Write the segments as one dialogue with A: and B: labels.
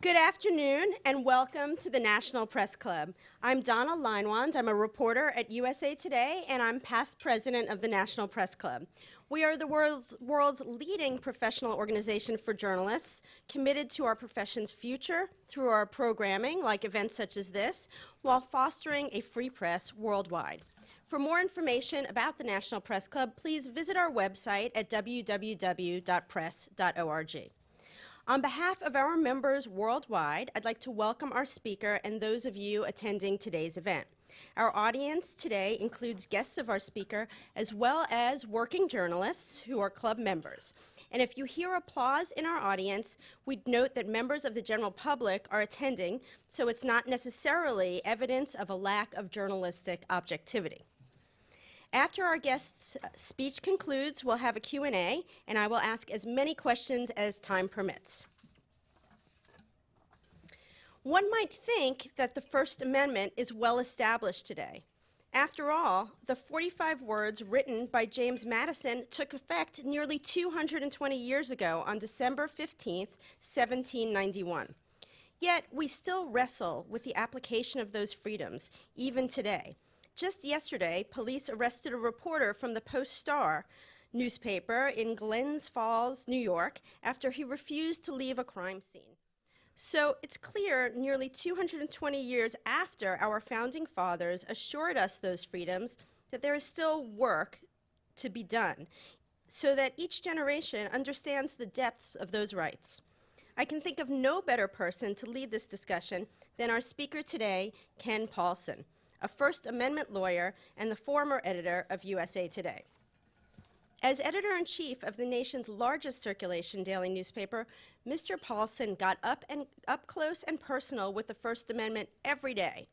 A: Good afternoon and welcome to the National Press Club. I'm Donna Leinwand. I'm a reporter at USA Today and I'm past president of the National Press Club. We are the world's leading professional organization for journalists, committed to our profession's future through our programming, like events such as this, while fostering a free press worldwide. For more information about the National Press Club, please visit our website at www.press.org. On behalf of our members worldwide, I'd like to welcome our speaker and those of you attending today's event. Our audience today includes guests of our speaker as well as working journalists who are club members. And if you hear applause in our audience, we'd note that members of the general public are attending, so it's not necessarily evidence of a lack of journalistic objectivity. After our guest's speech concludes, we'll have a Q&A, and I will ask as many questions as time permits. One might think that the First Amendment is well established today. After all, the 45 words written by James Madison took effect nearly 220 years ago on December 15th, 1791. Yet we still wrestle with the application of those freedoms, even today. Just yesterday, police arrested a reporter from the Post-Star newspaper in Glens Falls, New York, after he refused to leave a crime scene. So it's clear nearly 220 years after our founding fathers assured us those freedoms that there is still work to be done so that each generation understands the depths of those rights. I can think of no better person to lead this discussion than our speaker today, Ken Paulson, a First Amendment lawyer and the former editor of USA Today. As editor-in-chief of the nation's largest circulation daily newspaper, Mr. Paulson got up close and personal with the First Amendment every day.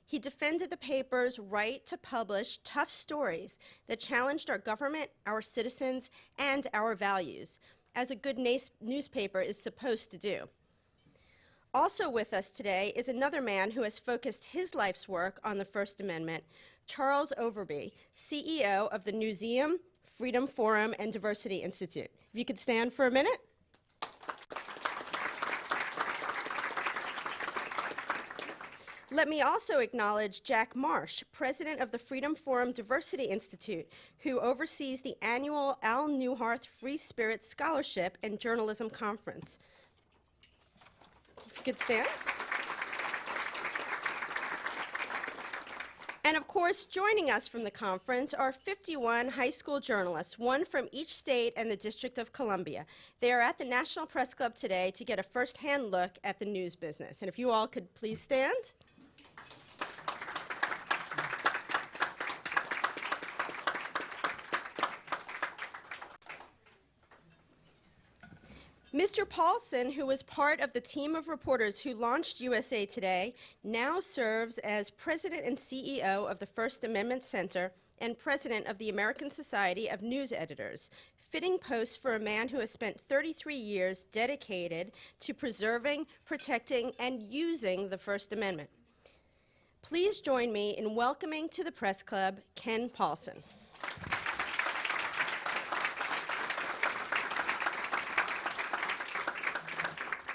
A: He defended the paper's right to publish tough stories that challenged our government, our citizens, and our values, as a good newspaper is supposed to do. Also with us today is another man who has focused his life's work on the First Amendment, Charles Overby, CEO of the Newseum, Freedom Forum, and Diversity Institute. If you could stand for a minute. Let me also acknowledge Jack Marsh, president of the Freedom Forum Diversity Institute, who oversees the annual Al Newharth Free Spirit Scholarship and Journalism Conference. If you could stand. And of course, joining us from the conference are 51 high school journalists, one from each state and the District of Columbia. They are at the National Press Club today to get a first-hand look at the news business. And if you all could please stand. Mr. Paulson, who was part of the team of reporters who launched USA Today, now serves as president and CEO of the First Amendment Center and president of the American Society of News Editors, fitting posts for a man who has spent 33 years dedicated to preserving, protecting, and using the First Amendment. Please join me in welcoming to the Press Club Ken Paulson.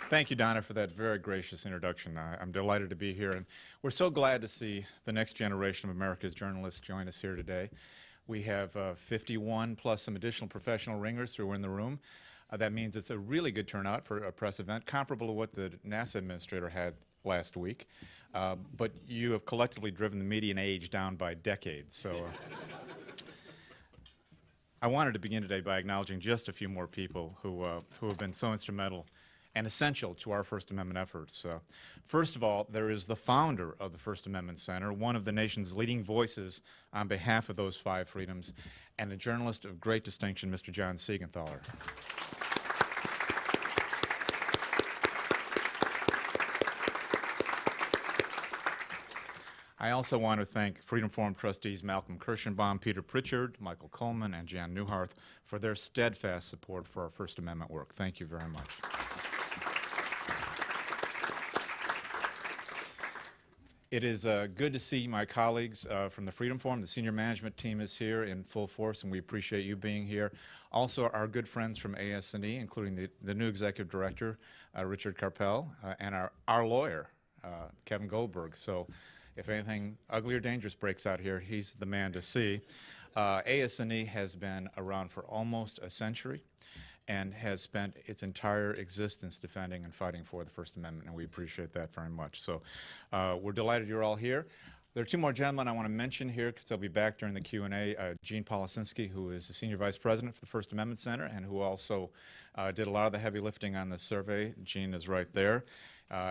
B: Thank you, Donna, for that very gracious introduction. I'm delighted to be here, and we're so glad to see the next generation of America's journalists join us here today. We have 51 plus some additional professional ringers who are in the room. That means it's a really good turnout for a press event, comparable to what the NASA administrator had last week. But you have collectively driven the median age down by decades. So I wanted to begin today by acknowledging just a few more people who have been so instrumental and essential to our First Amendment efforts. First of all, there is the founder of the First Amendment Center, one of the nation's leading voices on behalf of those 5 freedoms, and a journalist of great distinction, Mr. John Siegenthaler. I also want to thank Freedom Forum trustees Malcolm Kirschenbaum, Peter Pritchard, Michael Coleman, and Jan Newharth for their steadfast support for our First Amendment work. Thank you very much. It is good to see my colleagues from the Freedom Forum. The senior management team is here in full force, and we appreciate you being here. Also, our good friends from ASNE, including the new executive director, Richard Carpel, and our lawyer, Kevin Goldberg. So if anything ugly or dangerous breaks out here, he's the man to see. ASNE has been around for almost a century and has spent its entire existence defending and fighting for the First Amendment, and we appreciate that very much. So we're delighted you're all here. There are two more gentlemen I want to mention here because they'll be back during the Q&A. Gene Polisinski, who is the Senior Vice President for the First Amendment Center and who also did a lot of the heavy lifting on this survey. Gene is right there.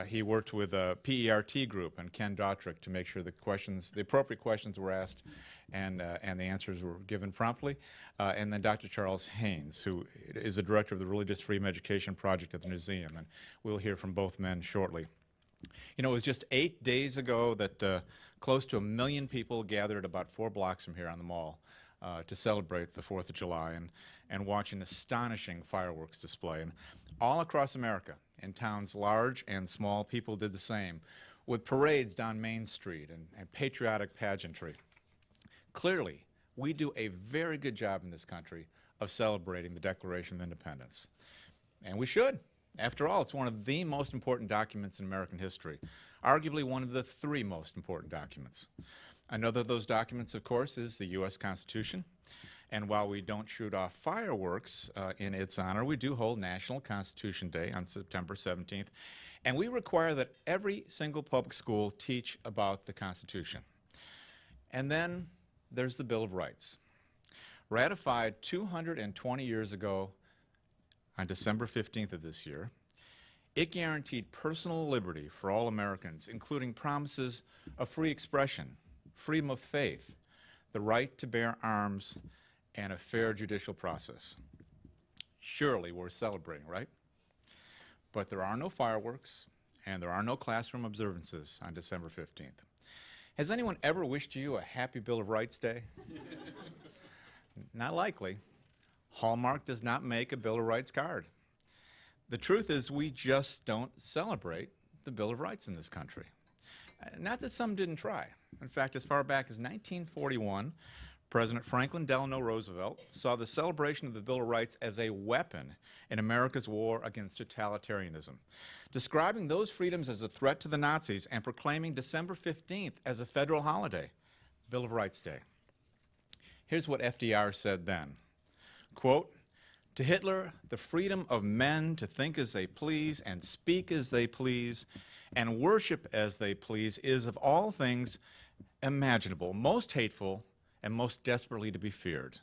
B: He worked with a PERT group and Ken Dautrick to make sure the appropriate questions were asked and the answers were given promptly. And then Dr. Charles Haynes, who is the director of the Religious Freedom Education Project at the Museum, and we'll hear from both men shortly. You know, it was just 8 days ago that close to 1 million people gathered about 4 blocks from here on the Mall to celebrate the 4th of July and watch an astonishing fireworks display. And all across America, in towns large and small, people did the same, with parades down Main Street and patriotic pageantry. Clearly, we do a very good job in this country of celebrating the Declaration of Independence. And we should. After all, it's one of the most important documents in American history, arguably one of the 3 most important documents. Another of those documents, of course, is the U.S. Constitution. And while we don't shoot off fireworks in its honor, we do hold National Constitution Day on September 17th. And we require that every single public school teach about the Constitution. And then there's the Bill of Rights. Ratified 220 years ago on December 15th of this year, it guaranteed personal liberty for all Americans, including promises of free expression, freedom of faith, the right to bear arms, and a fair judicial process. Surely we're celebrating, right? But there are no fireworks, and there are no classroom observances on December 15th. Has anyone ever wished you a happy Bill of Rights Day? Not likely. Hallmark does not make a Bill of Rights card. The truth is we just don't celebrate the Bill of Rights in this country. Not that some didn't try. In fact, as far back as 1941, President Franklin Delano Roosevelt saw the celebration of the Bill of Rights as a weapon in America's war against totalitarianism, describing those freedoms as a threat to the Nazis and proclaiming December 15th as a federal holiday, Bill of Rights Day. Here's what FDR said then, quote, "To Hitler, the freedom of men to think as they please and speak as they please and worship as they please is of all things imaginable, most hateful, and most desperately to be feared."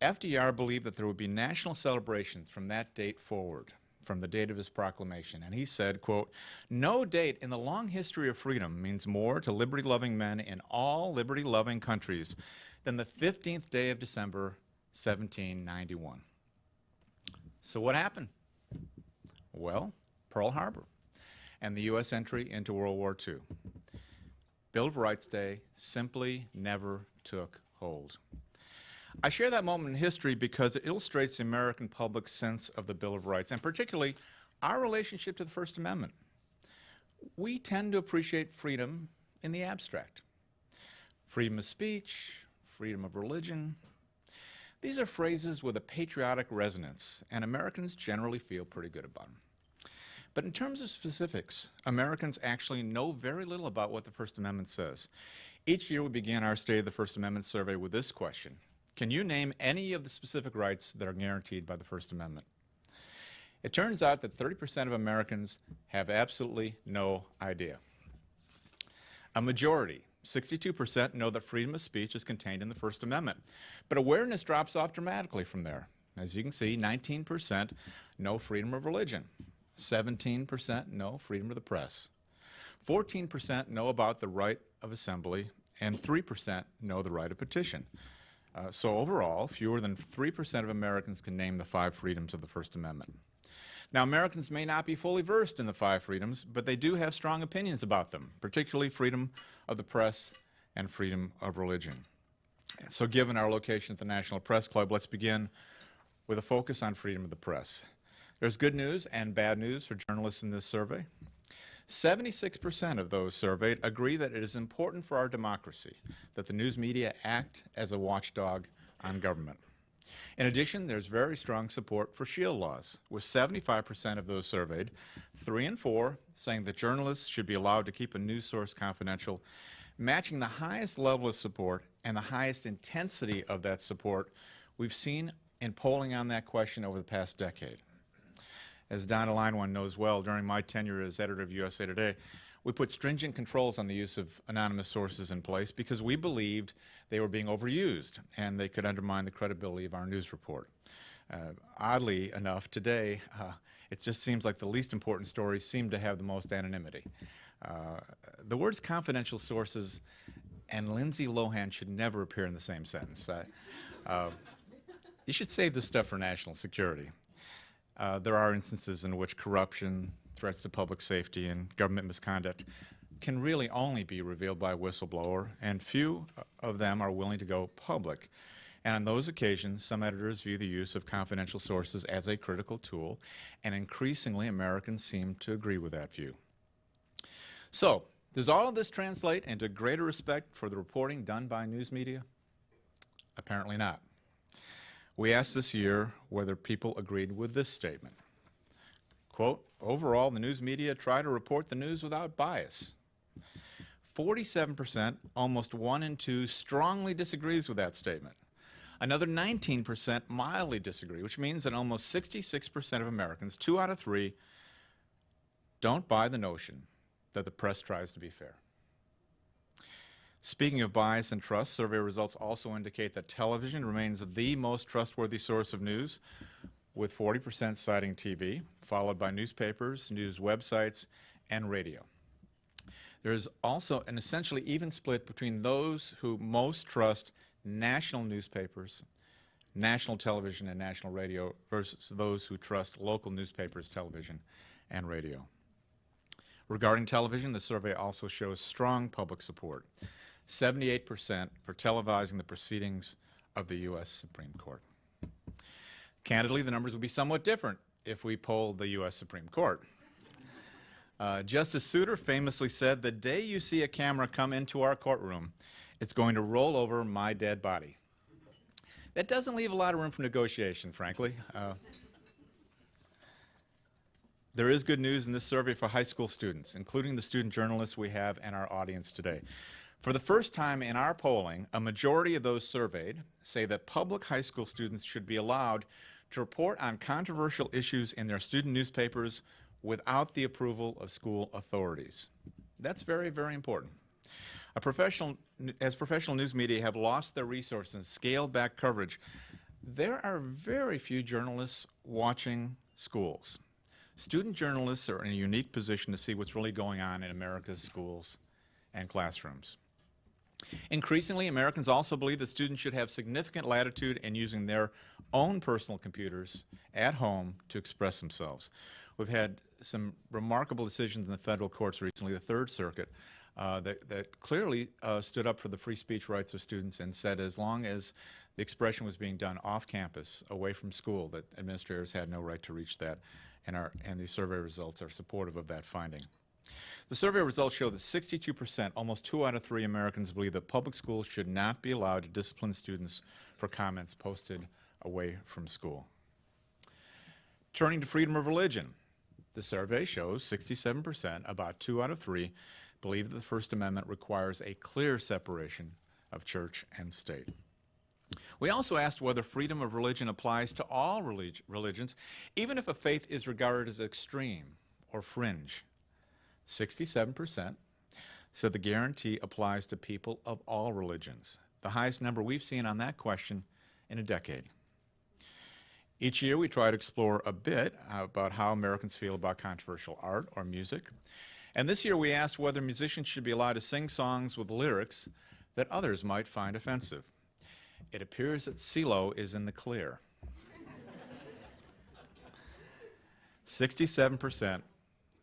B: FDR believed that there would be national celebrations from that date forward, from the date of his proclamation. And he said, quote, "No date in the long history of freedom means more to liberty-loving men in all liberty-loving countries than the 15th day of December, 1791. So what happened? Well, Pearl Harbor and the U.S. entry into World War II. Bill of Rights Day simply never took hold. I share that moment in history because it illustrates the American public's sense of the Bill of Rights, and particularly our relationship to the First Amendment. We tend to appreciate freedom in the abstract. Freedom of speech, freedom of religion. These are phrases with a patriotic resonance, and Americans generally feel pretty good about them. But in terms of specifics, Americans actually know very little about what the First Amendment says. Each year we begin our State of the First Amendment survey with this question: can you name any of the specific rights that are guaranteed by the First Amendment? It turns out that 30% of Americans have absolutely no idea. A majority, 62%, know that freedom of speech is contained in the First Amendment. But awareness drops off dramatically from there. As you can see, 19% know freedom of religion. 17% know freedom of the press. 14% know about the right of assembly, and 3% know the right of petition. So overall, fewer than 3% of Americans can name the 5 freedoms of the First Amendment. Now, Americans may not be fully versed in the 5 freedoms, but they do have strong opinions about them, particularly freedom of the press and freedom of religion. So given our location at the National Press Club, let's begin with a focus on freedom of the press. There's good news and bad news for journalists in this survey. 76% of those surveyed agree that it is important for our democracy that the news media act as a watchdog on government. In addition, there's very strong support for shield laws, with 75% of those surveyed, 3 in 4, saying that journalists should be allowed to keep a news source confidential, matching the highest level of support and the highest intensity of that support we've seen in polling on that question over the past decade. As Donna Linewan knows well, during my tenure as editor of USA Today, we put stringent controls on the use of anonymous sources in place because we believed they were being overused and they could undermine the credibility of our news report. Oddly enough, today, it just seems like the least important stories seem to have the most anonymity. The words confidential sources and Lindsay Lohan should never appear in the same sentence. You should save this stuff for national security. There are instances in which corruption, threats to public safety, and government misconduct can really only be revealed by a whistleblower, and few of them are willing to go public. And on those occasions, some editors view the use of confidential sources as a critical tool, and increasingly Americans seem to agree with that view. So, does all of this translate into greater respect for the reporting done by news media? Apparently not. We asked this year whether people agreed with this statement. Quote, overall, the news media try to report the news without bias. 47%, almost 1 in 2, strongly disagrees with that statement. Another 19% mildly disagree, which means that almost 66% of Americans, 2 out of 3, don't buy the notion that the press tries to be fair. Speaking of bias and trust, survey results also indicate that television remains the most trustworthy source of news, with 40% citing TV, followed by newspapers, news websites, and radio. There is also an essentially even split between those who most trust national newspapers, national television, and national radio versus those who trust local newspapers, television, and radio. Regarding television, the survey also shows strong public support. 78% for televising the proceedings of the U.S. Supreme Court. Candidly, the numbers would be somewhat different if we polled the U.S. Supreme Court. Justice Souter famously said, "The day you see a camera come into our courtroom, it's going to roll over my dead body." That doesn't leave a lot of room for negotiation, frankly. There is good news in this survey for high school students, including the student journalists we have in our audience today. For the first time in our polling, a majority of those surveyed say that public high school students should be allowed to report on controversial issues in their student newspapers without the approval of school authorities. That's very, very important. As professional news media have lost their resources and scaled back coverage, there are very few journalists watching schools. Student journalists are in a unique position to see what's really going on in America's schools and classrooms. Increasingly, Americans also believe that students should have significant latitude in using their own personal computers at home to express themselves. We've had some remarkable decisions in the federal courts recently, the Third Circuit, that clearly stood up for the free speech rights of students and said as long as the expression was being done off campus, away from school, that administrators had no right to reach that, and these survey results are supportive of that finding. The survey results show that 62%, almost 2 out of 3 Americans, believe that public schools should not be allowed to discipline students for comments posted away from school. Turning to freedom of religion, the survey shows 67%, about 2 out of 3, believe that the First Amendment requires a clear separation of church and state. We also asked whether freedom of religion applies to all religions, even if a faith is regarded as extreme or fringe. 67% said the guarantee applies to people of all religions, the highest number we've seen on that question in a decade. Each year we try to explore a bit about how Americans feel about controversial art or music. And this year we asked whether musicians should be allowed to sing songs with lyrics that others might find offensive. It appears that CeeLo is in the clear. 67%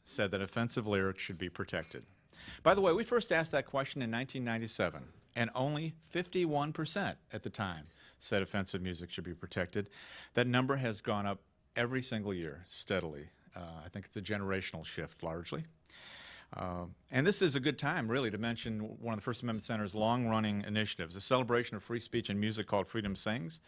B: said that offensive lyrics should be protected. By the way, we first asked that question in 1997, and only 51% at the time said offensive music should be protected. That number has gone up every single year, steadily. I think it's a generational shift, largely. And this is a good time, really, to mention one of the First Amendment Center's long-running initiatives, a celebration of free speech and music called Freedom Sings.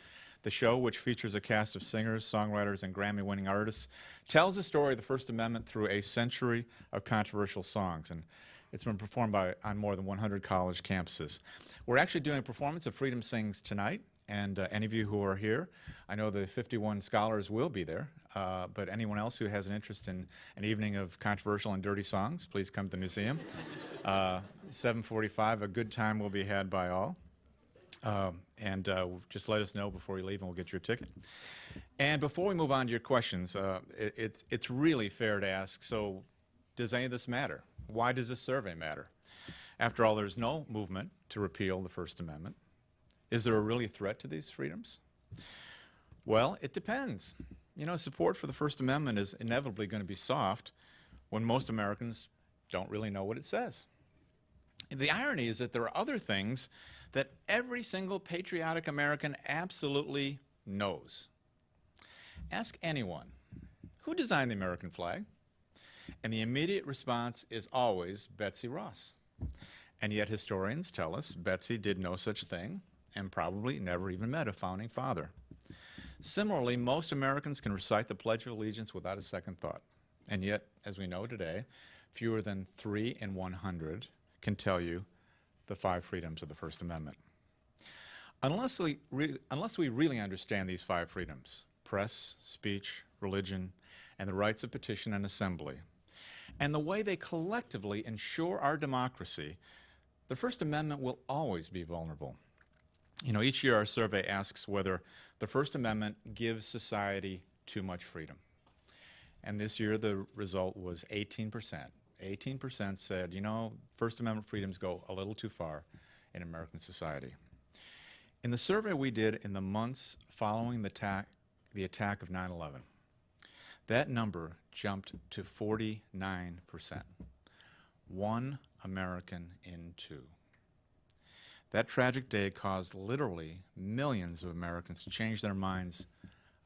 B: The show, which features a cast of singers, songwriters, and Grammy-winning artists, tells the story of the First Amendment through a century of controversial songs. And it's been performed on more than 100 college campuses. We're actually doing a performance of Freedom Sings tonight. And any of you who are here, I know the 51 scholars will be there, but anyone else who has an interest in an evening of controversial and dirty songs, please come to the museum. 7:45, a good time will be had by all. Just let us know before you leave and we'll get you a ticket. And before we move on to your questions, it's really fair to ask, so does any of this matter? Why does this survey matter? After all, there's no movement to repeal the First Amendment. Is there a really threat to these freedoms? Well, it depends. You know, support for the First Amendment is inevitably going to be soft when most Americans don't really know what it says. And the irony is that there are other things that every single patriotic American absolutely knows. Ask anyone, who designed the American flag? And the immediate response is always Betsy Ross. And yet historians tell us Betsy did no such thing and probably never even met a founding father. Similarly, most Americans can recite the Pledge of Allegiance without a second thought. And yet, as we know today, fewer than 3 in 100 can tell you the 5 freedoms of the First Amendment. Unless we really understand these 5 freedoms, press, speech, religion, and the rights of petition and assembly, and the way they collectively ensure our democracy, the First Amendment will always be vulnerable. You know, each year our survey asks whether the First Amendment gives society too much freedom. And this year the result was 18%. 18% said, you know, First Amendment freedoms go a little too far in American society. In the survey we did in the months following the attack of 9/11, that number jumped to 49%. 1 American in 2. That tragic day caused literally millions of Americans to change their minds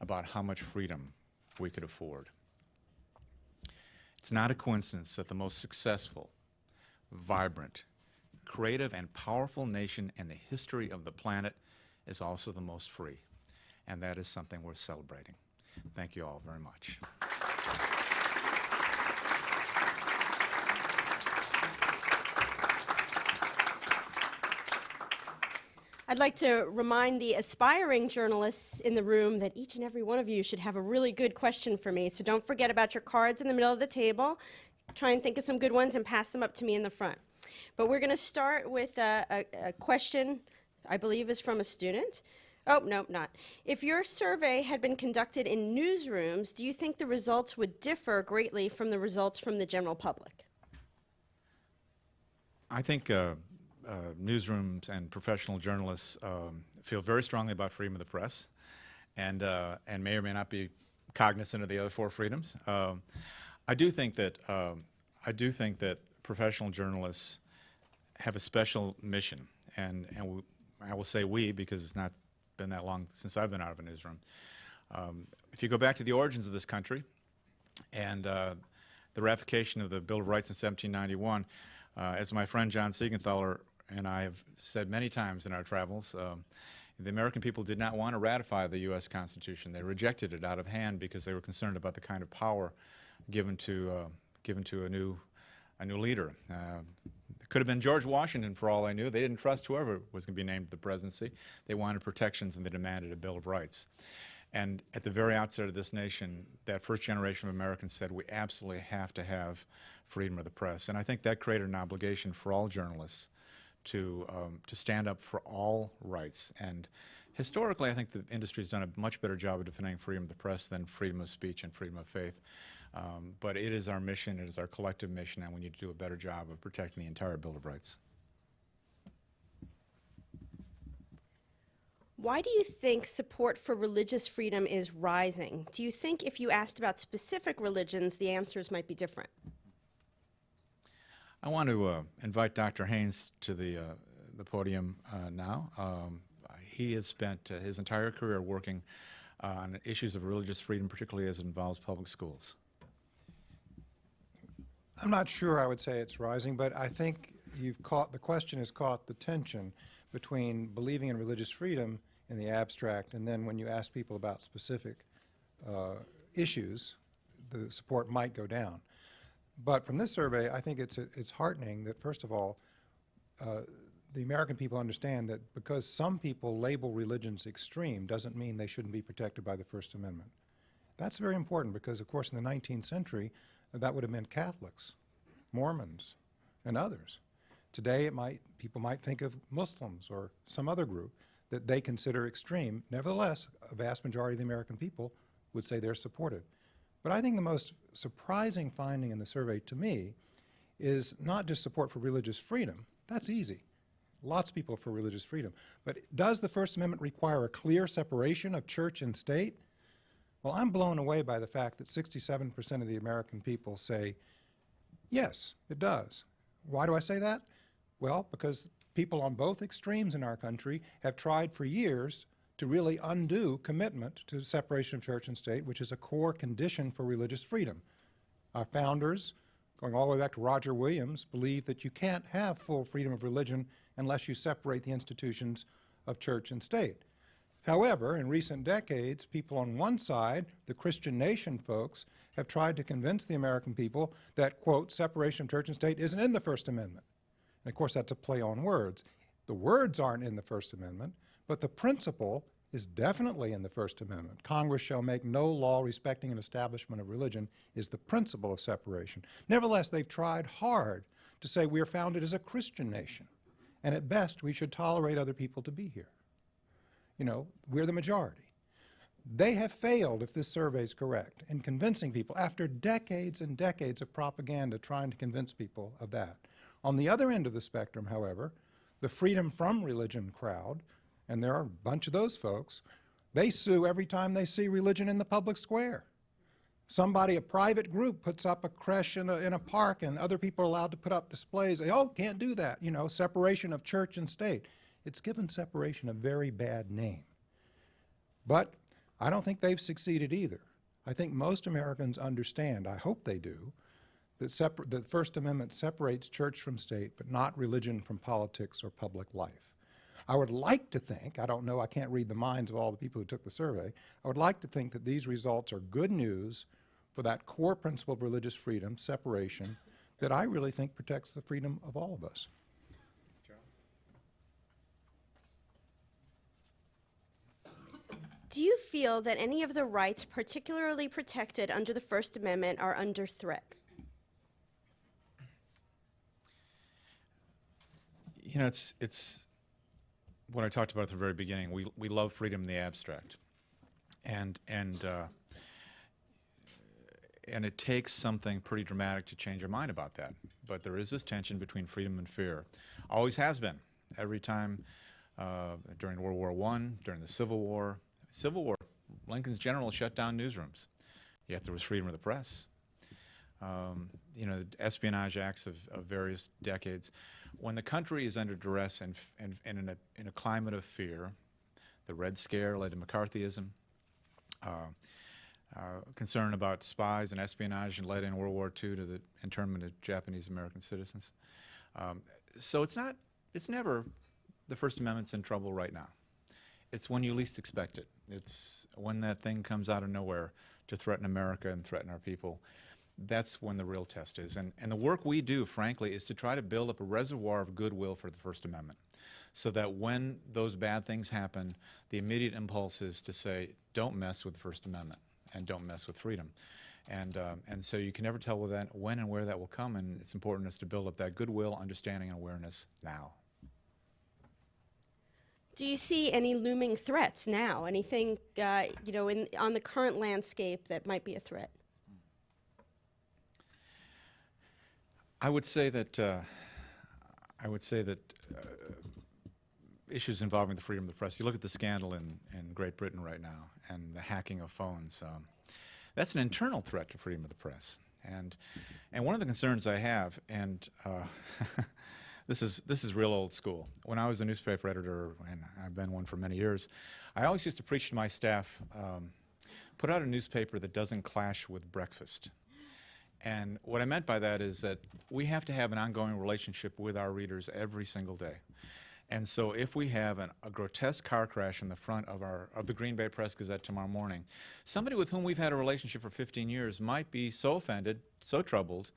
B: about how much freedom we could afford. It's not a coincidence that the most successful, vibrant, creative, and powerful nation in the history of the planet is also the most free. And that is something worth celebrating. Thank you all very much.
A: I'd like to remind the aspiring journalists in the room that each and every one of you should have a really good question for me. So don't forget about your cards in the middle of the table. Try and think of some good ones and pass them up to me in the front. But we're going to start with a question I believe is from a student. Oh, no, not. If your survey had been conducted in newsrooms, do you think the results would differ greatly from the results from the general public?
B: I think newsrooms and professional journalists feel very strongly about freedom of the press, and may or may not be cognizant of the other 4 freedoms. I do think that professional journalists have a special mission, and I will say we because it's not been that long since I've been out of a newsroom. If you go back to the origins of this country and the ratification of the Bill of Rights in 1791, as my friend John Siegenthaler and I have said many times in our travels, the American people did not want to ratify the U.S. Constitution. They rejected it out of hand because they were concerned about the kind of power given to a new leader. It could have been George Washington for all I knew. They didn't trust whoever was going to be named to the presidency. They wanted protections and they demanded a Bill of Rights. And at the very outset of this nation, that first generation of Americans said we absolutely have to have freedom of the press. And I think that created an obligation for all journalists to stand up for all rights. And historically, I think the industry has done a much better job of defending freedom of the press than freedom of speech and freedom of faith. But it is our mission, it is our collective mission, and we need to do a better job of protecting the entire Bill of Rights.
A: Why do you think support for religious freedom is rising? Do you think if you asked about specific religions, the answers might be different?
B: I want to invite Dr. Haynes to the podium now. He has spent his entire career working on issues of religious freedom, particularly as it involves public schools.
C: I'm not sure I would say it's rising, but I think the question has caught the tension between believing in religious freedom in the abstract, and then when you ask people about specific issues, the support might go down. But from this survey, I think it's heartening that, first of all, the American people understand that because some people label religions extreme doesn't mean they shouldn't be protected by the First Amendment. That's very important because, of course, in the 19th century, that would have meant Catholics, Mormons, and others. Today, people might think of Muslims or some other group that they consider extreme. Nevertheless, a vast majority of the American people would say they're supported. But I think the most surprising finding in the survey to me is not just support for religious freedom. That's easy. Lots of people for religious freedom. But does the First Amendment require a clear separation of church and state? Well, I'm blown away by the fact that 67% of the American people say, yes, it does. Why do I say that? Well, because people on both extremes in our country have tried for years to really undo commitment to the separation of church and state, which is a core condition for religious freedom. Our founders, going all the way back to Roger Williams, believed that you can't have full freedom of religion unless you separate the institutions of church and state. However, in recent decades, people on one side, the Christian nation folks, have tried to convince the American people that, quote, separation of church and state isn't in the First Amendment. And of course, that's a play on words. The words aren't in the First Amendment, but the principle is definitely in the First Amendment. Congress shall make no law respecting an establishment of religion is the principle of separation. Nevertheless, they've tried hard to say we are founded as a Christian nation, and at best, we should tolerate other people to be here. You know, we're the majority. They have failed, if this survey is correct, in convincing people after decades and decades of propaganda trying to convince people of that. On the other end of the spectrum, however, the freedom from religion crowd, and there are a bunch of those folks, they sue every time they see religion in the public square. Somebody, a private group, puts up a creche in a park, and other people are allowed to put up displays. They, oh, can't do that, you know, separation of church and state. It's given separation a very bad name. But I don't think they've succeeded either. I think most Americans understand, I hope they do, that the First Amendment separates church from state, but not religion from politics or public life. I would like to think, I don't know, I can't read the minds of all the people who took the survey, I would like to think that these results are good news for that core principle of religious freedom, separation, that I really think protects the freedom of all of us.
A: Do you feel that any of the rights particularly protected under the First Amendment are under threat?
B: You know, it's what I talked about at the very beginning. We love freedom in the abstract, and it takes something pretty dramatic to change our mind about that. But there is this tension between freedom and fear. Always has been. Every time during World War I, during the Civil War, Lincoln's generals shut down newsrooms, yet there was freedom of the press. You know, the espionage acts of various decades. When the country is under duress and in a climate of fear, the Red Scare led to McCarthyism, concern about spies and espionage and led in World War II to the internment of Japanese American citizens. So it's never, the First Amendment's in trouble right now. It's when you least expect it. It's when that thing comes out of nowhere to threaten America and threaten our people. That's when the real test is. And the work we do, frankly, is to try to build up a reservoir of goodwill for the First Amendment so that when those bad things happen, the immediate impulse is to say, don't mess with the First Amendment and don't mess with freedom. And so you can never tell when and where that will come, and it's important us to build up that goodwill, understanding, and awareness now.
A: Do you see any looming threats now? Anything, you know, on the current landscape that might be a threat?
B: I would say that issues involving the freedom of the press. You look at the scandal in Great Britain right now and the hacking of phones. That's an internal threat to freedom of the press. And one of the concerns I have, and this is real old school. When I was a newspaper editor, and I've been one for many years, I always used to preach to my staff, put out a newspaper that doesn't clash with breakfast. And what I meant by that is that we have to have an ongoing relationship with our readers every single day. And so if we have a grotesque car crash in the front of the Green Bay Press Gazette tomorrow morning, somebody with whom we've had a relationship for 15 years might be so offended, so troubled,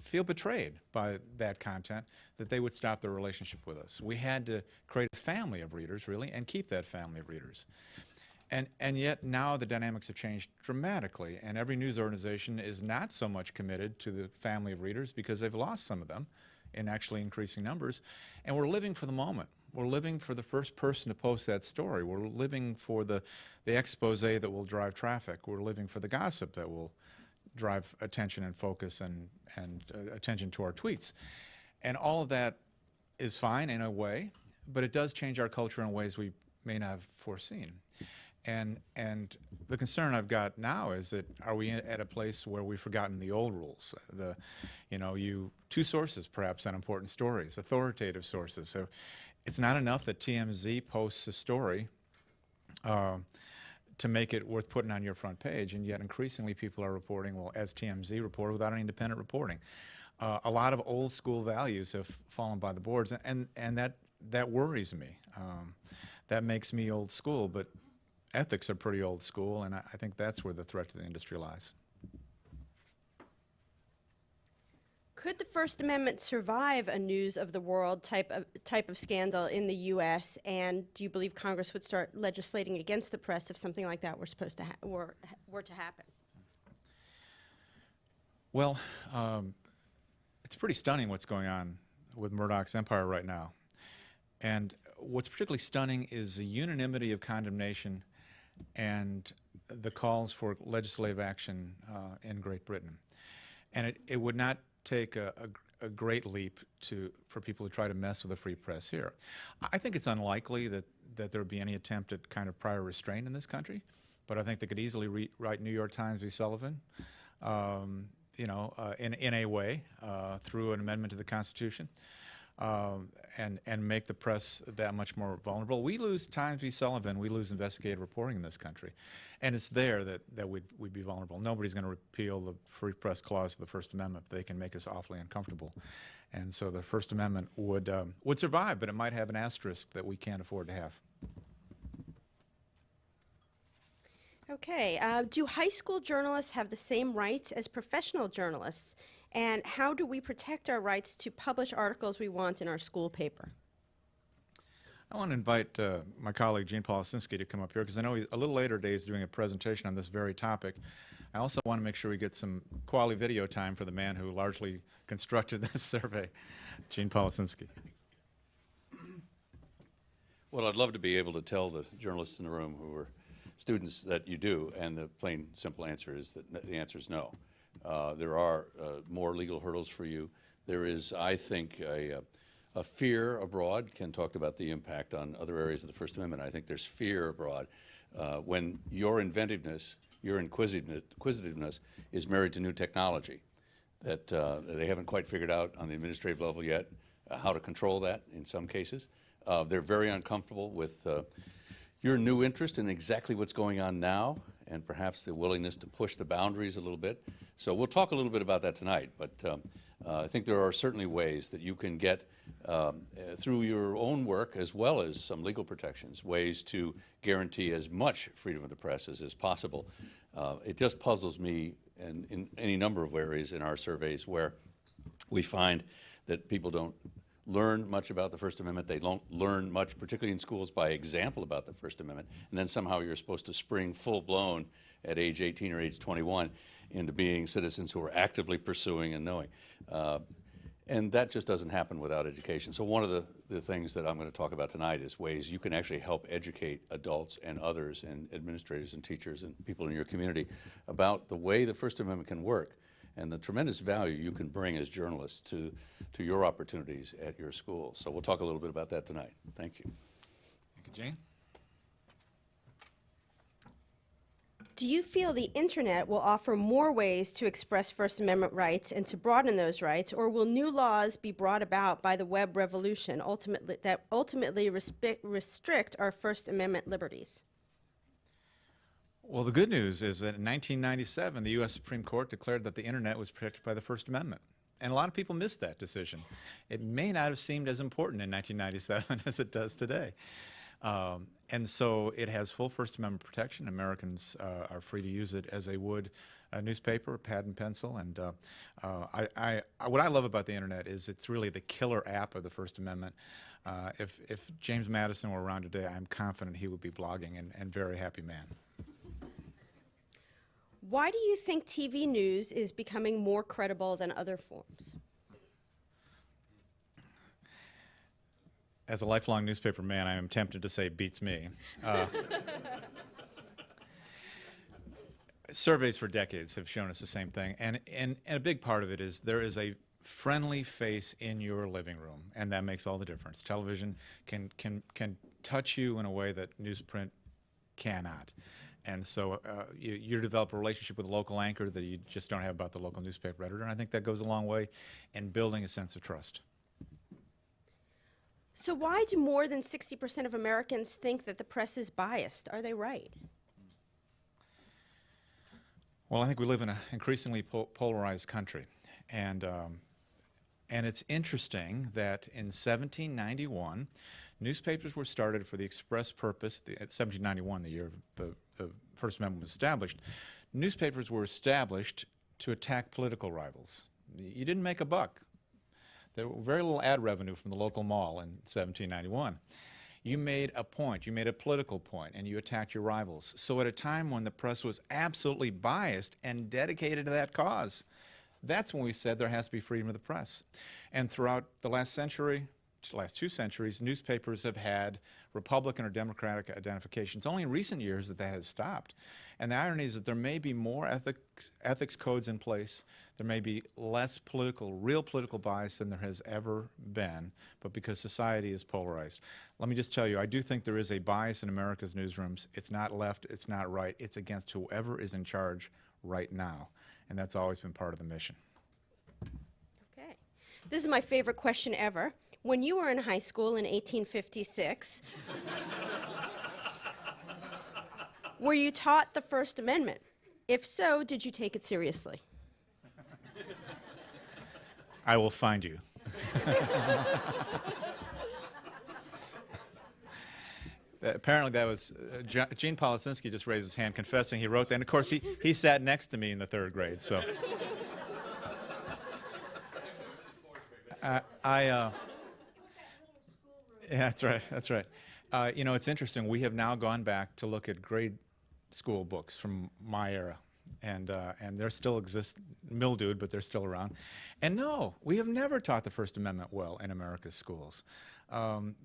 B: feel betrayed by that content that they would stop their relationship with us. We had to create a family of readers, really, and keep that family of readers. And yet now the dynamics have changed dramatically, and every news organization is not so much committed to the family of readers because they've lost some of them in actually increasing numbers. And we're living for the moment. We're living for the first person to post that story. We're living for the expose that will drive traffic. We're living for the gossip that will drive attention and focus and attention to our tweets. And all of that is fine in a way, but it does change our culture in ways we may not have foreseen. And the concern I've got now is that are we at a place where we've forgotten the old rules? Two sources perhaps on important stories, authoritative sources. So it's not enough that TMZ posts a story to make it worth putting on your front page, and yet increasingly people are reporting, well, as TMZ reported, without any independent reporting. A lot of old school values have fallen by the boards, and that worries me. That makes me old school, but ethics are pretty old school, and I think that's where the threat to the industry lies.
A: Could the First Amendment survive a news of the world type of scandal in the U.S., and do you believe Congress would start legislating against the press if something like that were to happen?
B: Well, it's pretty stunning what's going on with Murdoch's empire right now. And what's particularly stunning is the unanimity of condemnation and the calls for legislative action in Great Britain. And it would not take a great leap for people to try to mess with the free press here. I think it's unlikely that there would be any attempt at kind of prior restraint in this country, but I think they could easily write New York Times v. Sullivan, in a way through an amendment to the Constitution. And make the press that much more vulnerable. We lose Times v. Sullivan, we lose investigative reporting in this country. And it's there that we'd be vulnerable. Nobody's going to repeal the Free Press Clause of the First Amendment. They can make us awfully uncomfortable. And so the First Amendment would survive, but it might have an asterisk that we can't afford to have.
A: Okay, do high school journalists have the same rights as professional journalists? And how do we protect our rights to publish articles we want in our school paper?
B: I want to invite my colleague Ken Paulson to come up here because I know he's a little later today he's doing a presentation on this very topic. I also want to make sure we get some quality video time for the man who largely constructed this survey, Ken Paulson.
D: Well, I'd love to be able to tell the journalists in the room who are students that you do, and the plain, simple answer is that the answer is no. There are more legal hurdles for you. There is, I think, a fear abroad. Ken talked about the impact on other areas of the First Amendment. I think there's fear abroad when your inventiveness, your inquisitiveness is married to new technology that they haven't quite figured out on the administrative level yet how to control that in some cases. They're very uncomfortable with your new interest in exactly what's going on now, and perhaps the willingness to push the boundaries a little bit. So we'll talk a little bit about that tonight, but I think there are certainly ways that you can get, through your own work as well as some legal protections, ways to guarantee as much freedom of the press as is possible. It just puzzles me in any number of areas in our surveys where we find that people don't learn much about the First Amendment. They don't learn much, particularly in schools, by example about the First Amendment. And then somehow you're supposed to spring full-blown at age 18 or age 21 into being citizens who are actively pursuing and knowing. And that just doesn't happen without education. So one of the things that I'm going to talk about tonight is ways you can actually help educate adults and others and administrators and teachers and people in your community about the way the First Amendment can work and the tremendous value you can bring as journalists to your opportunities at your school. So we'll talk a little bit about that tonight. Thank you.
B: Thank you, Jane.
A: Do you feel the internet will offer more ways to express First Amendment rights and to broaden those rights, or will new laws be brought about by the web revolution that ultimately restrict our First Amendment liberties?
B: Well, the good news is that in 1997, the U.S. Supreme Court declared that the Internet was protected by the First Amendment. And a lot of people missed that decision. It may not have seemed as important in 1997 as it does today. And so it has full First Amendment protection. Americans are free to use it as they would a newspaper, a pad and pencil. And what I love about the Internet is it's really the killer app of the First Amendment. If James Madison were around today, I'm confident he would be blogging, and very happy man.
A: Why do you think TV news is becoming more credible than other forms?
B: As a lifelong newspaper man, I am tempted to say beats me. Surveys for decades have shown us the same thing, and a big part of it is there is a friendly face in your living room, and that makes all the difference. Television can touch you in a way that newsprint cannot. And so you develop a relationship with a local anchor that you just don't have about the local newspaper editor, and I think that goes a long way in building a sense of trust.
A: So why do more than 60% of Americans think that the press is biased? Are they right?
B: Well, I think we live in an increasingly polarized country, and it's interesting that in 1791, newspapers were started for the express purpose. At 1791, the year the First Amendment was established, newspapers were established to attack political rivals. You didn't make a buck. There was very little ad revenue from the local mall in 1791. You made a point, you made a political point, and you attacked your rivals. So at a time when the press was absolutely biased and dedicated to that cause, that's when we said there has to be freedom of the press. And throughout the last century, last 2 centuries, newspapers have had Republican or Democratic identifications. Only in recent years that has stopped. And the irony is that there may be more ethics codes in place. There may be less real political bias than there has ever been, but because society is polarized. Let me just tell you, I do think there is a bias in America's newsrooms. It's not left, it's not right. It's against whoever is in charge right now. And that's always been part of the mission.
A: Okay. This is my favorite question ever. When you were in high school in 1856, were you taught the First Amendment? If so, did you take it seriously?
B: I will find you. Apparently that was, Ken Paulson just raised his hand confessing he wrote that. And of course, he sat next to me in the 3rd grade, so. Yeah, that's right. You know, it's interesting. We have now gone back to look at grade school books from my era, and they still exist, mildewed, but they're still around. And no, we have never taught the First Amendment well in America's schools.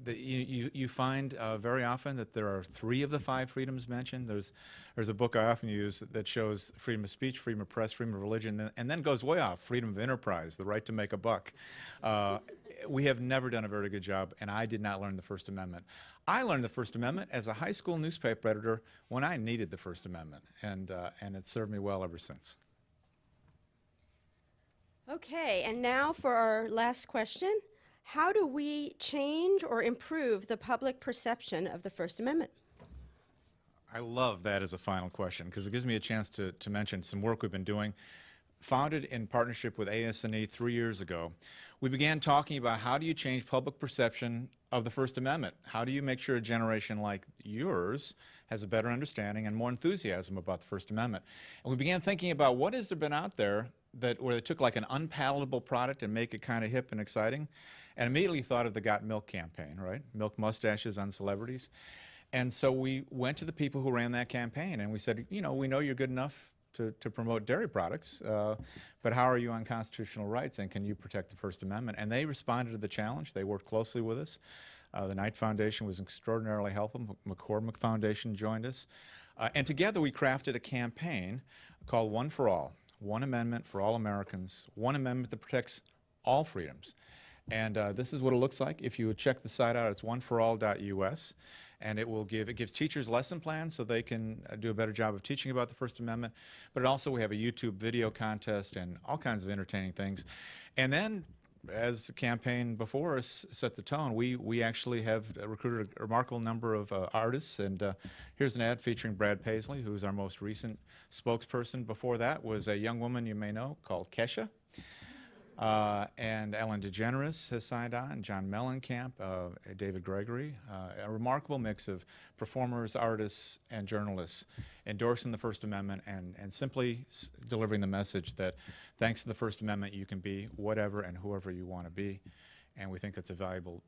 B: You find very often that there are 3 of the 5 freedoms mentioned. There's a book I often use that shows freedom of speech, freedom of press, freedom of religion, and then goes way off, freedom of enterprise, the right to make a buck. We have never done a very good job, and I did not learn the First Amendment. I learned the First Amendment as a high school newspaper editor when I needed the First Amendment, and it served me well ever since.
A: Okay, and now for our last question. How do we change or improve the public perception of the First Amendment?
B: I love that as a final question because it gives me a chance to mention some work we've been doing. Founded in partnership with ASNE 3 years ago, we began talking about how do you change public perception of the First Amendment? How do you make sure a generation like yours has a better understanding and more enthusiasm about the First Amendment? And we began thinking about what has there been out there where they took like an unpalatable product and make it kind of hip and exciting, and immediately thought of the Got Milk campaign, right? Milk mustaches on celebrities. And so we went to the people who ran that campaign and we said, you know, we know you're good enough to promote dairy products, but how are you on constitutional rights and can you protect the First Amendment? And they responded to the challenge. They worked closely with us. The Knight Foundation was extraordinarily helpful. McCormick Foundation joined us. And together we crafted a campaign called One for All, one amendment for all Americans, one amendment that protects all freedoms. And this is what it looks like. If you would check the site out, it's oneforall.us. And it gives teachers lesson plans so they can do a better job of teaching about the First Amendment. But also we have a YouTube video contest and all kinds of entertaining things. And then as the campaign before us set the tone, we actually have recruited a remarkable number of artists, and here's an ad featuring Brad Paisley, who's our most recent spokesperson. Before that was a young woman you may know called Kesha. And Ellen DeGeneres has signed on, John Mellencamp, David Gregory, a remarkable mix of performers, artists, and journalists endorsing the First Amendment and simply delivering the message that thanks to the First Amendment you can be whatever and whoever you want to be. And we think that's a valuable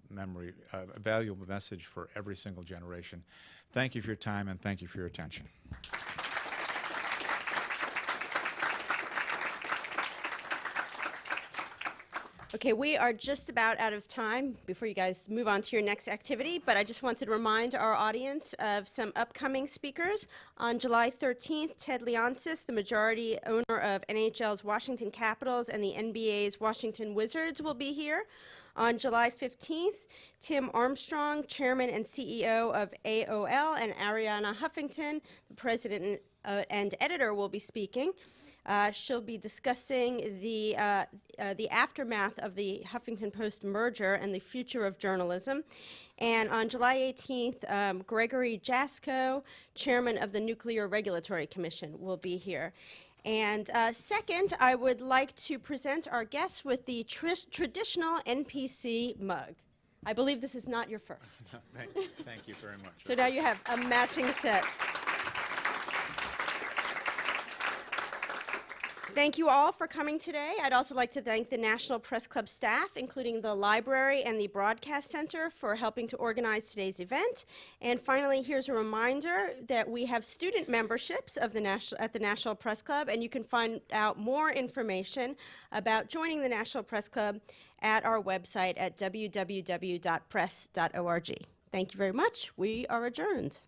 B: a valuable message for every single generation. Thank you for your time and thank you for your attention.
A: Okay, we are just about out of time before you guys move on to your next activity, but I just wanted to remind our audience of some upcoming speakers. On July 13th, Ted Leonsis, the majority owner of NHL's Washington Capitals and the NBA's Washington Wizards, will be here. On July 15th, Tim Armstrong, chairman and CEO of AOL, and Ariana Huffington, the president and editor, will be speaking. She'll be discussing the aftermath of the Huffington Post merger and the future of journalism. And on July 18th, Gregory Jasko, chairman of the Nuclear Regulatory Commission, will be here. And second, I would like to present our guests with the traditional NPC mug. I believe this is not your first.
B: Thank you very much.
A: So now you have a matching set. Thank you all for coming today. I'd also like to thank the National Press Club staff, including the library and the Broadcast Center, for helping to organize today's event. And finally, here's a reminder that we have student memberships of at the National Press Club, and you can find out more information about joining the National Press Club at our website at www.press.org. Thank you very much. We are adjourned.